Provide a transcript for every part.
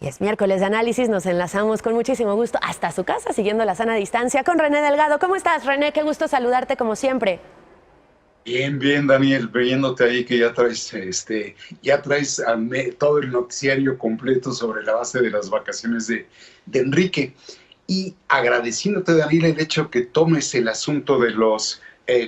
Y es miércoles de análisis, nos enlazamos con muchísimo gusto hasta su casa, siguiendo la sana distancia con René Delgado. ¿Cómo estás, René? Qué gusto saludarte como siempre. Bien, bien, Daniel, viéndote ahí que ya traes todo el noticiario completo sobre la base de las vacaciones de Enrique. Y agradeciéndote, Daniel, el hecho que tomes el asunto de los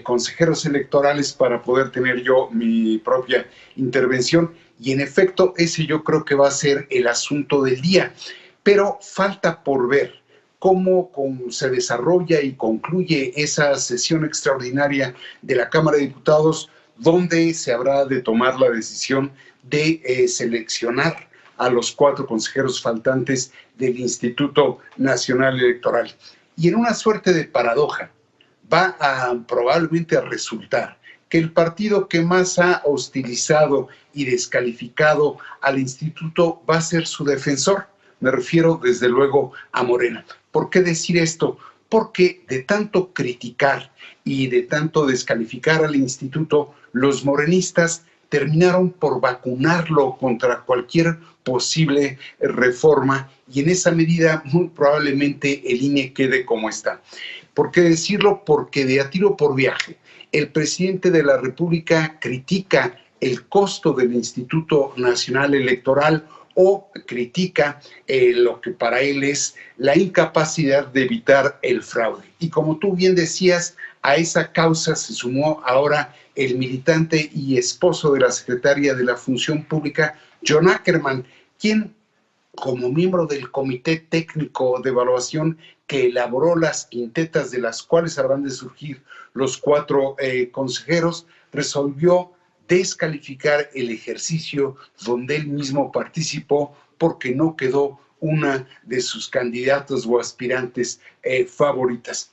consejeros electorales para poder tener yo mi propia intervención. Y en efecto, ese yo creo que va a ser el asunto del día. Pero falta por ver cómo se desarrolla y concluye esa sesión extraordinaria de la Cámara de Diputados, donde se habrá de tomar la decisión de seleccionar a los 4 consejeros faltantes del Instituto Nacional Electoral. Y en una suerte de paradoja, va a probablemente a resultar que el partido que más ha hostilizado y descalificado al instituto va a ser su defensor. Me refiero desde luego a Morena. ¿Por qué decir esto? Porque de tanto criticar y de tanto descalificar al instituto, los morenistas terminaron por vacunarlo contra cualquier posible reforma y en esa medida muy probablemente el INE quede como está. ¿Por qué decirlo? Porque de a tiro por viaje, el presidente de la República critica el costo del Instituto Nacional Electoral o critica lo que para él es la incapacidad de evitar el fraude. Y como tú bien decías, a esa causa se sumó ahora el militante y esposo de la secretaria de la Función Pública, John Ackerman, quien como miembro del Comité Técnico de Evaluación que elaboró las quintetas de las cuales habrán de surgir los 4 consejeros, resolvió descalificar el ejercicio donde él mismo participó porque no quedó una de sus candidatos o aspirantes favoritas.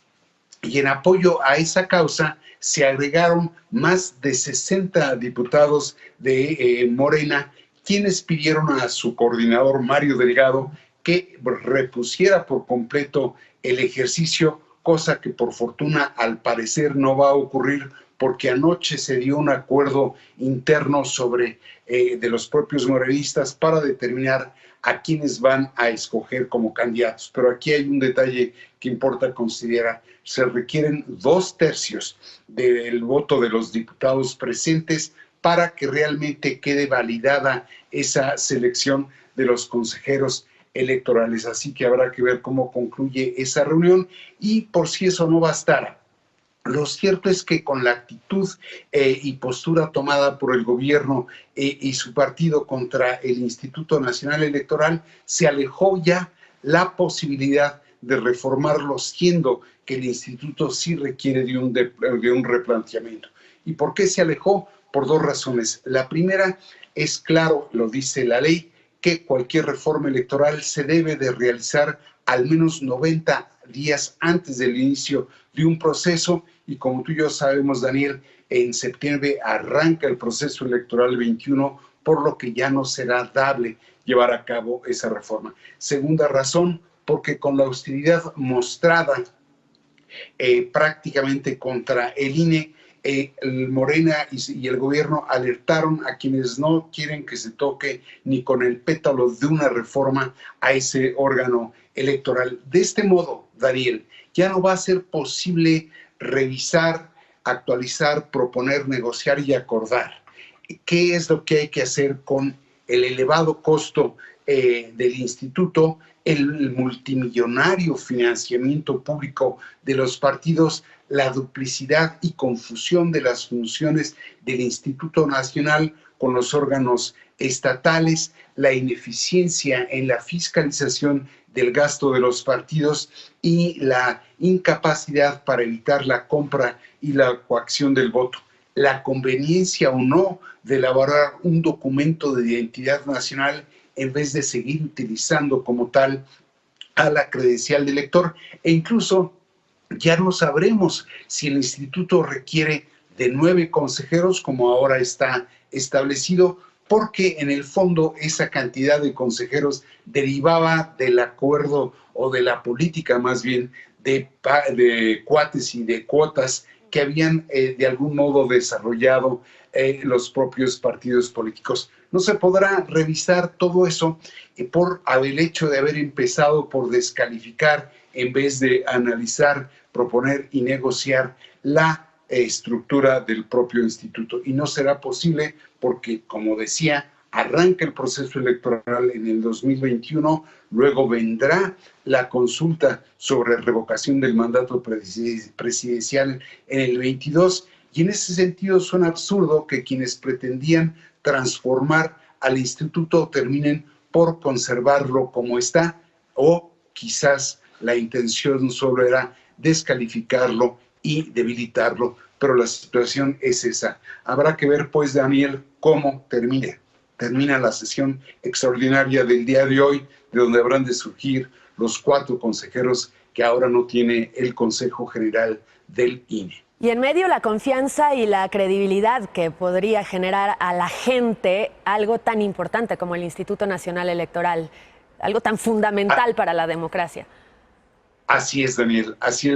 Y en apoyo a esa causa se agregaron más de 60 diputados de Morena, quienes pidieron a su coordinador Mario Delgado que repusiera por completo el ejercicio, cosa que por fortuna al parecer no va a ocurrir porque anoche se dio un acuerdo interno sobre de los propios morenistas para determinar a quienes van a escoger como candidatos. Pero aquí hay un detalle que importa considerar. Se requieren 2/3 del voto de los diputados presentes para que realmente quede validada esa selección de los consejeros electorales. Así que habrá que ver cómo concluye esa reunión y por si eso no bastara. Lo cierto es que con la actitud y postura tomada por el gobierno y su partido contra el Instituto Nacional Electoral, se alejó ya la posibilidad de reformarlo, siendo que el instituto sí requiere de un replanteamiento. ¿Y por qué se alejó? Por 2 razones. La primera es claro, lo dice la ley, que cualquier reforma electoral se debe de realizar al menos 90 días antes del inicio de un proceso y como tú y yo sabemos, Daniel, en septiembre arranca el proceso electoral 21, por lo que ya no será dable llevar a cabo esa reforma. Segunda razón, porque con la hostilidad mostrada prácticamente contra el INE, el Morena y el gobierno alertaron a quienes no quieren que se toque ni con el pétalo de una reforma a ese órgano electoral. De este modo, Daniel, ya no va a ser posible revisar, actualizar, proponer, negociar y acordar. ¿Qué es lo que hay que hacer con el elevado costo del instituto, el multimillonario financiamiento público de los partidos, la duplicidad y confusión de las funciones del Instituto Nacional con los órganos estatales, la ineficiencia en la fiscalización del gasto de los partidos y la incapacidad para evitar la compra y la coacción del voto? La conveniencia o no de elaborar un documento de identidad nacional en vez de seguir utilizando como tal a la credencial de elector e incluso ya no sabremos si el instituto requiere de 9 consejeros como ahora está establecido porque en el fondo esa cantidad de consejeros derivaba del acuerdo o de la política más bien de cuates y de cuotas que habían de algún modo desarrollado los propios partidos políticos. no se podrá revisar todo eso por el hecho de haber empezado por descalificar en vez de analizar, proponer y negociar la estructura del propio instituto. Y no será posible porque, como decía, arranca el proceso electoral en el 2021, luego vendrá la consulta sobre revocación del mandato presidencial en el 22, y en ese sentido suena absurdo que quienes pretendían transformar al instituto terminen por conservarlo como está, o quizás la intención solo era descalificarlo y debilitarlo, pero la situación es esa. Habrá que ver, pues, Daniel, cómo termina la sesión extraordinaria del día de hoy, de donde habrán de surgir los 4 consejeros que ahora no tiene el Consejo General del INE. Y en medio la confianza y la credibilidad que podría generar a la gente algo tan importante como el Instituto Nacional Electoral, algo tan fundamental para la democracia. Así es, Daniel, así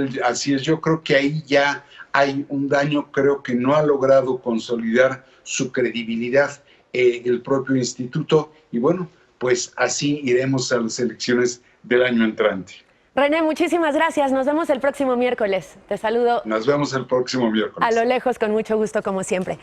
es. Yo creo que ahí ya hay un daño, creo que no ha logrado consolidar su credibilidad el propio instituto, y bueno, pues así iremos a las elecciones del año entrante. René, muchísimas gracias. Nos vemos el próximo miércoles. Te saludo. Nos vemos el próximo miércoles. A lo lejos, con mucho gusto, como siempre.